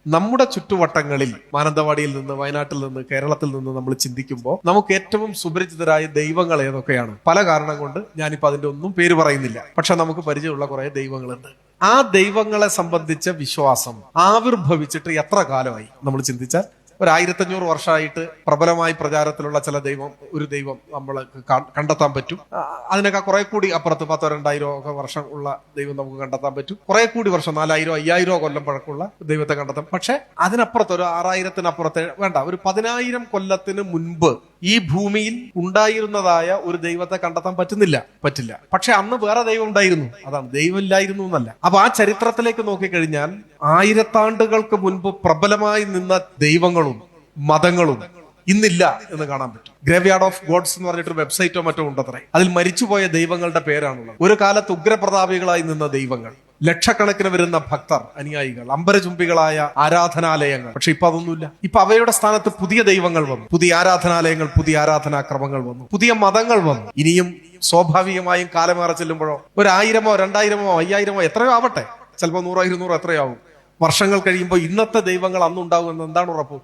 നമ്മുടെ ചുറ്റുവട്ടങ്ങളിൽ മാനന്തവാടിയിൽ നിന്ന്, വയനാട്ടിൽ നിന്ന്, കേരളത്തിൽ നിന്ന് നമ്മൾ ചിന്തിക്കുമ്പോൾ നമുക്ക് ഏറ്റവും സുപരിചിതരായ ദൈവങ്ങൾ ഏതൊക്കെയാണ്? പല കാരണം കൊണ്ട് ഞാനിപ്പോ അതിന്റെ ഒന്നും പേര് പറയുന്നില്ല. പക്ഷെ നമുക്ക് പരിചയമുള്ള കുറെ ദൈവങ്ങളുണ്ട്. ആ ദൈവങ്ങളെ സംബന്ധിച്ച വിശ്വാസം ആവിർഭവിച്ചിട്ട് എത്ര കാലമായി നമ്മൾ ചിന്തിച്ചാൽ 1500 വർഷമായിട്ട് പ്രബലമായി പ്രചാരത്തിലുള്ള ഒരു ദൈവം നമ്മൾ കണ്ടെത്താൻ പറ്റും. അതിനൊക്കെ കുറെ കൂടി അപ്പുറത്ത് 10,000-2000 ഒക്കെ വർഷം ഉള്ള ദൈവം നമുക്ക് കണ്ടെത്താൻ പറ്റും. കുറെ കൂടി വർഷം 4000-5000 കൊല്ലം പഴക്കമുള്ള ദൈവത്തെ കണ്ടെത്താം. പക്ഷെ അതിനപ്പുറത്ത് ഒരു 6000-ത്തിനപ്പുറത്തെ വേണ്ട, ഒരു 10,000 കൊല്ലത്തിന് മുൻപ് ഈ ഭൂമിയിൽ ഉണ്ടായിരുന്നതായ ഒരു ദൈവത്തെ കണ്ടെത്താൻ പറ്റില്ല. പക്ഷെ അന്ന് വേറെ ദൈവം ഉണ്ടായിരുന്നു. അതാണ്, ദൈവം ഇല്ലായിരുന്നു എന്നല്ല. അപ്പൊ ആ ചരിത്രത്തിലേക്ക് നോക്കിക്കഴിഞ്ഞാൽ 1000 ആണ്ടുകൾക്ക് മുൻപ് പ്രബലമായി നിന്ന ദൈവങ്ങളും മതങ്ങളും ഇന്നില്ല എന്ന് കാണാൻ പറ്റും. ഗ്രേവ്യാർഡ് ഓഫ് ഗോഡ്സ് എന്ന് പറഞ്ഞിട്ടൊരു വെബ്സൈറ്റോ മറ്റോ ഉണ്ടത്രേ. അതിൽ മരിച്ചുപോയ ദൈവങ്ങളുടെ പേരാണുള്ളത്. ഒരു കാലത്ത് ഉഗ്രപ്രതാപികളായി നിന്ന ദൈവങ്ങൾ, ലക്ഷക്കണക്കിന് വരുന്ന ഭക്തർ, അനുയായികൾ, അമ്പരചുംബികളായ ആരാധനാലയങ്ങൾ. പക്ഷെ ഇപ്പൊ അതൊന്നുമില്ല. ഇപ്പൊ അവയുടെ സ്ഥാനത്ത് പുതിയ ദൈവങ്ങൾ വന്നു, പുതിയ ആരാധനാലയങ്ങൾ, പുതിയ ആരാധനാക്രമങ്ങൾ വന്നു, പുതിയ മതങ്ങൾ വന്നു. ഇനിയും സ്വാഭാവികമായും കാലമേറെ ചെല്ലുമ്പോഴോ 1000-ഓ 2000-ഓ 5000-ഓ എത്രയോ ആവട്ടെ, ചിലപ്പോൾ 100-200 എത്രയോ ആവും. വർഷങ്ങൾ കഴിയുമ്പോൾ ഇന്നത്തെ ദൈവങ്ങൾ അന്നുണ്ടാകുമെന്ന് എന്താണ് ഉറപ്പ്?